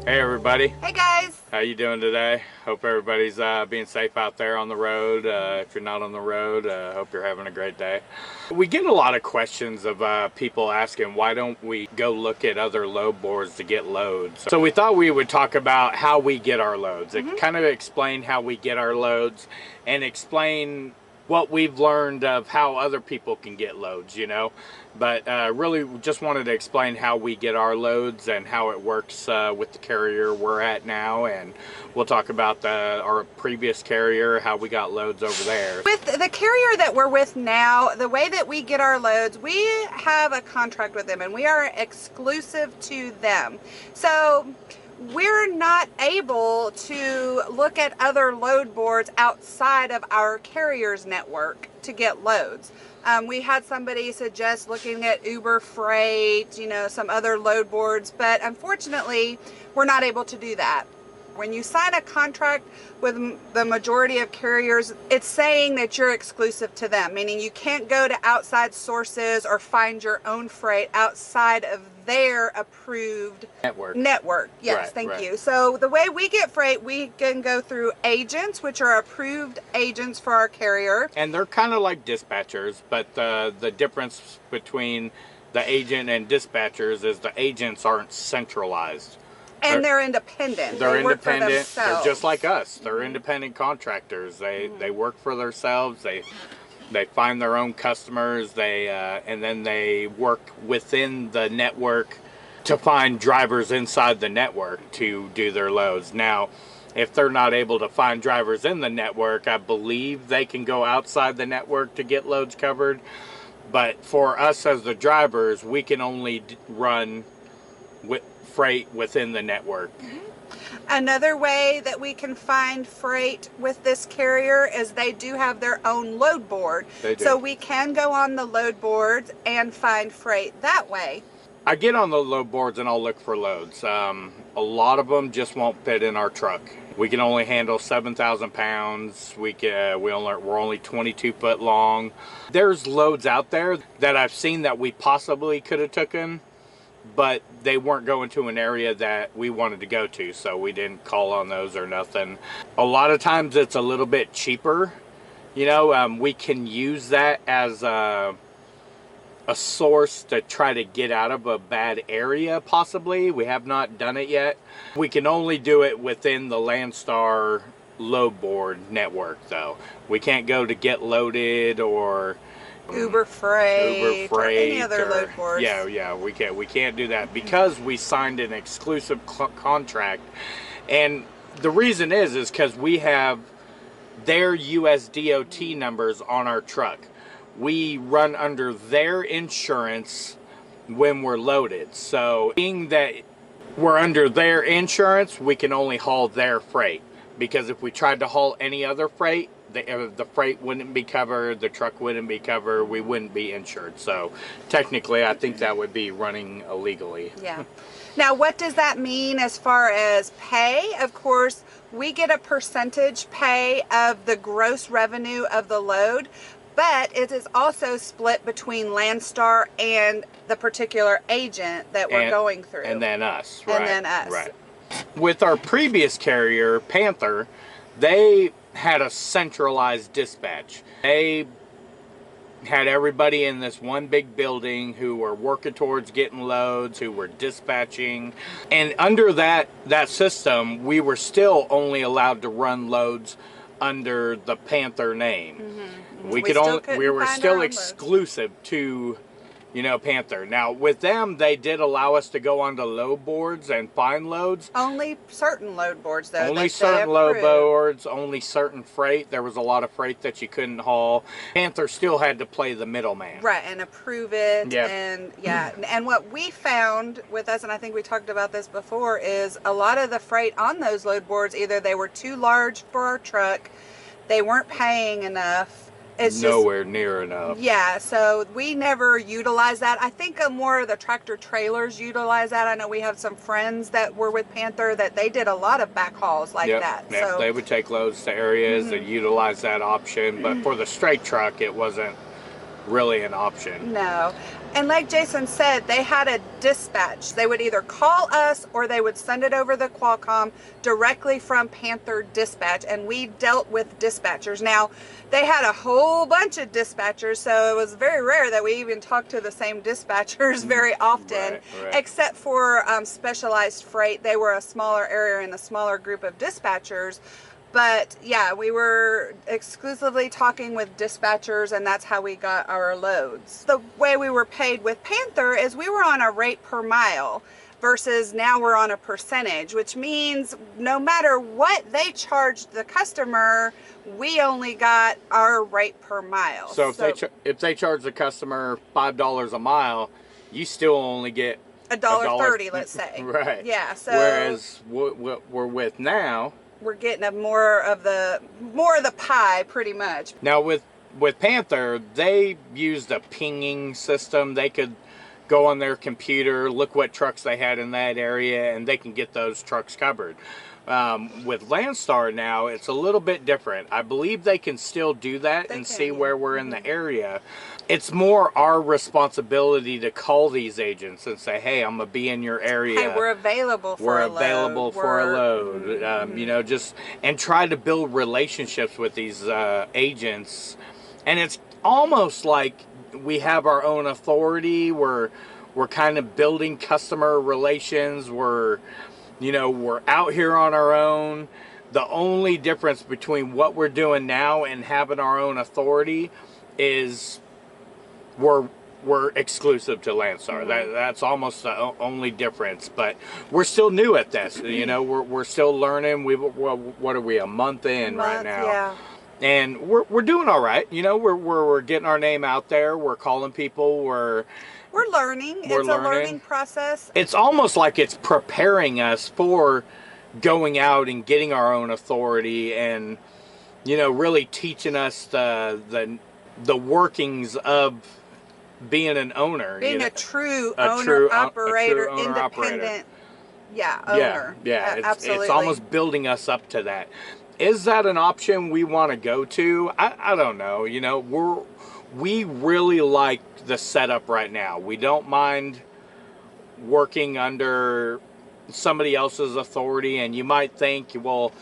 Hey everybody. Hey guys. How you doing today? Hope everybody's being safe out there on the road. If you're not on the road, hope you're having a great day. We get a lot of questions of people asking why don't we go look at other load boards to get loads. So we thought we would talk about how we get our loads. It kind of explain how we get our loads and explain what we've learned of how other people can get loads, you know. But really just wanted to explain how we get our loads and how it works with the carrier we're at now, and we'll talk about our previous carrier, how we got loads over there. With the carrier that we're with now, the way that we get our loads, we have a contract with them and we are exclusive to them. So we're not able to look at other load boards outside of our carrier's network to get loads. We had somebody suggest looking at Uber Freight, you know, some other load boards, but unfortunately, we're not able to do that. When you sign a contract with the majority of carriers, it's saying that you're exclusive to them, meaning you can't go to outside sources or find your own freight outside of their approved network. Yes, Right, thank right. you. So the way we get freight, we can go through agents, which are approved agents for our carrier. And they're kind of like dispatchers, but the difference between the agent and dispatchers is the agents aren't centralized. And they're independent. They're They work for independent. They're themselves. just like us. They're independent contractors. They work for themselves. They find their own customers. And then they work within the network to find drivers inside the network to do their loads. Now, if they're not able to find drivers in the network, I believe they can go outside the network to get loads covered. But for us as the drivers, we can only run with freight within the network. Another way that we can find freight with this carrier is they do have their own load board. They do. So we can go on the load boards and find freight that way. I get on the load boards and I'll look for loads. A lot of them just won't fit in our truck. We can only handle 7,000 pounds. We're only 22 foot long. There's loads out there that I've seen that we possibly could have taken, but they weren't going to an area that we wanted to go to, so we didn't call on those or nothing. A lot of times it's a little bit cheaper. You know, we can use that as a source to try to get out of a bad area, possibly. We have not done it yet. We can only do it within the Landstar load board network, though. We can't go to Get Loaded or Uber Freight, or any other load boards. Yeah, we can't do that because we signed an exclusive contract. And the reason is because we have their USDOT numbers on our truck. We run under their insurance when we're loaded. So being that we're under their insurance, we can only haul their freight. Because if we tried to haul any other freight, the freight wouldn't be covered, the truck wouldn't be covered, we wouldn't be insured. So technically, I think that would be running illegally. Yeah. Now, what does that mean as far as pay? Of course, we get a percentage pay of the gross revenue of the load, but it is also split between Landstar and the particular agent that we're going through. And then us, right? And then us. Right. With our previous carrier, Panther, they had a centralized dispatch. They had everybody in this one big building who were working towards getting loads, who were dispatching. And under that system, we were still only allowed to run loads under the Panther name. We were still exclusive to, you know, Panther. Now with them, they did allow us to go onto load boards and find loads. Only certain load boards, though. Only certain load boards, only certain freight. There was a lot of freight that you couldn't haul. Panther still had to play the middleman. Right, and approve it. Yep. And yeah, and what we found with us, and I think we talked about this before, is a lot of the freight on those load boards, either they were too large for our truck, they weren't paying enough. It's nowhere near enough. Yeah, so we never utilize that. I think more of the tractor trailers utilize that. I know we have some friends that were with Panther that they did a lot of back hauls like that. Yep, so they would take loads to areas and utilize that option, but for the straight truck, it wasn't really an option. No. And like Jason said, they had a dispatch. They would either call us or they would send it over the Qualcomm directly from Panther Dispatch, and we dealt with dispatchers. Now, they had a whole bunch of dispatchers, so it was very rare that we even talked to the same dispatchers very often, Right. except for specialized freight. They were a smaller area and a smaller group of dispatchers. But yeah, we were exclusively talking with dispatchers, and that's how we got our loads. The way we were paid with Panther is we were on a rate per mile versus now we're on a percentage, which means no matter what they charged the customer, we only got our rate per mile. So if they charge the customer $5 a mile, you still only get $1.30, let's say. Right. Yeah. So whereas what we're with now, we're getting more of the pie, pretty much. now with Panther, they used a pinging system. They could go on their computer, look what trucks they had in that area, and they can get those trucks covered. With Landstar now, it's a little bit different. I believe they can still do that and see where we're in the area. It's more our responsibility to call these agents and say, hey, I'm going to be in your area. Hey, we're available for a load. We're available for a load. You know, just, and try to build relationships with these agents. And it's almost like we have our own authority. We're kind of building customer relations. We're out here on our own. The only difference between what we're doing now and having our own authority is we're exclusive to Landstar. That's almost the only difference. But we're still new at this. You know, we're still learning. What are we, a month in right now? Yeah. And we're doing all right. You know, we're getting our name out there. We're calling people. We're learning. It's a learning process. It's almost like it's preparing us for going out and getting our own authority, and really teaching us the workings of being an owner, being a true owner operator, independent. Yeah, owner. Yeah. Absolutely. It's almost building us up to that. Is that an option we want to go to? I don't know. We really like the setup right now. We don't mind working under somebody else's authority, and you might think, well,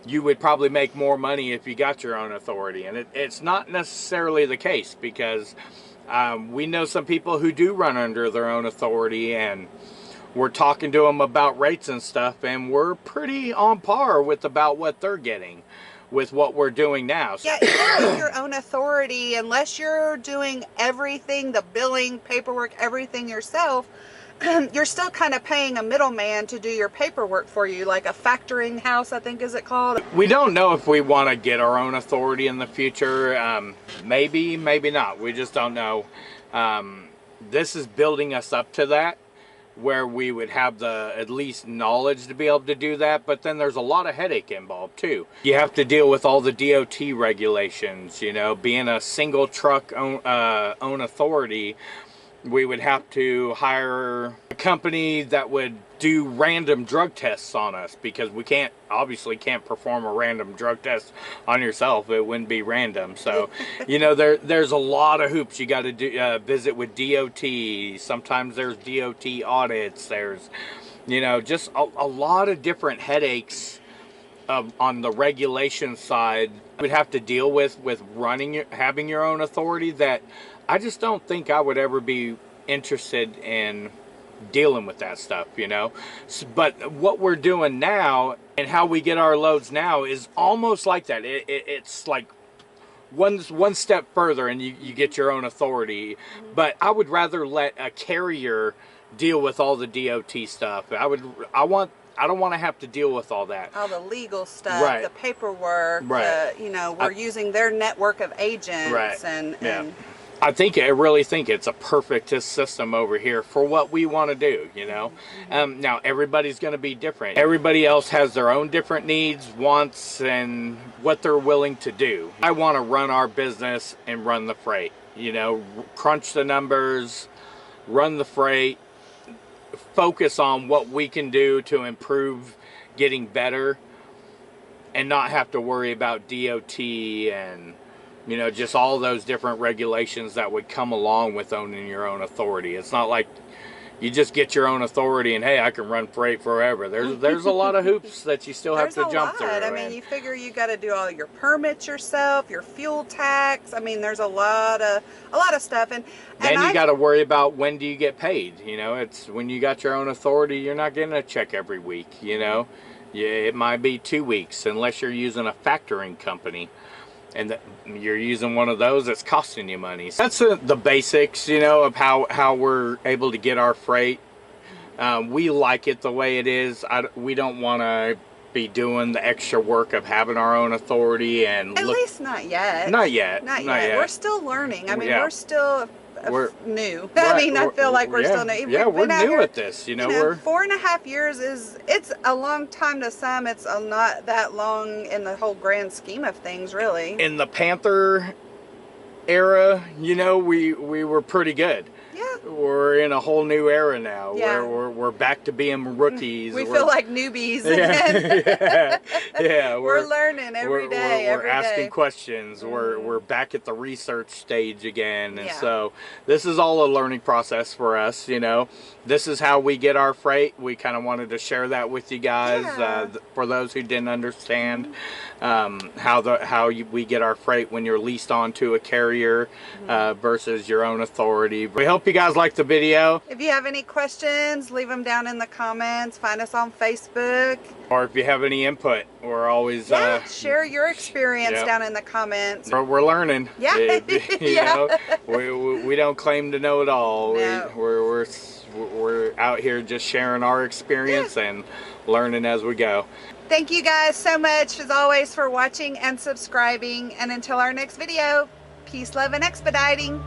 you would probably make more money if you got your own authority, and it's not necessarily the case, because we know some people who do run under their own authority, and we're talking to them about rates and stuff, and we're pretty on par with about what they're getting with what we're doing now. Yeah, even with your own authority, unless you're doing everything, the billing, paperwork, everything yourself, you're still kind of paying a middleman to do your paperwork for you, like a factoring house, I think, is it called? We don't know if we want to get our own authority in the future. Maybe not. We just don't know. This is building us up to that, where we would have the at least knowledge to be able to do that. But then there's a lot of headache involved too. You have to deal with all the DOT regulations. Being a single truck own authority, we would have to hire a company that would do random drug tests on us, because we obviously can't perform a random drug test on yourself. It wouldn't be random. So, there's a lot of hoops you got to do, visit with DOT. Sometimes there's DOT audits. There's, just a lot of different headaches on the regulation side you would have to deal with having your own authority, that I just don't think I would ever be interested in dealing with that stuff, But what we're doing now and how we get our loads now is almost like that. It's like one step further, and you get your own authority. But I would rather let a carrier deal with all the DOT stuff. I don't want to have to deal with all that. All the legal stuff, right. The paperwork, right. We're using their network of agents. Right. And I really think it's a perfect system over here for what we want to do, Now, everybody's going to be different. Everybody else has their own different needs, wants, and what they're willing to do. I want to run our business and run the freight, crunch the numbers, run the freight, focus on what we can do to improve getting better, and not have to worry about DOT and You know, just all those different regulations that would come along with owning your own authority. It's not like you just get your own authority and hey, I can run freight forever. There's a lot of hoops that you still have to jump through. I mean, you figure you got to do all your permits yourself, your fuel tax. I mean, there's a lot of stuff, and then you got to worry about when do you get paid. You know, it's when you got your own authority, you're not getting a check every week. You know, yeah, it might be 2 weeks unless you're using a factoring company. And you're using one of those that's costing you money. So that's the basics, you know, of how we're able to get our freight. We like it the way it is. We don't want to be doing the extra work of having our own authority and at least not yet. Not yet. We're still learning. I mean, Yeah. we're still new. Right. I mean, I feel like we're still new. Yeah, we're new at this. You know, we're 4.5 years it's a long time to some. It's not that long in the whole grand scheme of things, really. In the Panther era, you know, we were pretty good. Yeah. We're in a whole new era now. Yeah. We're back to being rookies. We feel like newbies again. Yeah. We're learning every day. We're asking questions. We're back at the research stage again. And so this is all a learning process for us, you know. This is how we get our freight. We kind of wanted to share that with you guys. For those who didn't understand we get our freight when you're leased onto a carrier versus your own authority. We hope you guys liked the video. If you have any questions, leave them down in the comments. Find us on Facebook. Or if you have any input, we're always share your experience down in the comments. We're learning. Yeah. You know, we don't claim to know it all. No. We're out here just sharing our experience and learning as we go. Thank you guys so much as always for watching and subscribing, and until our next video, peace, love, and expediting.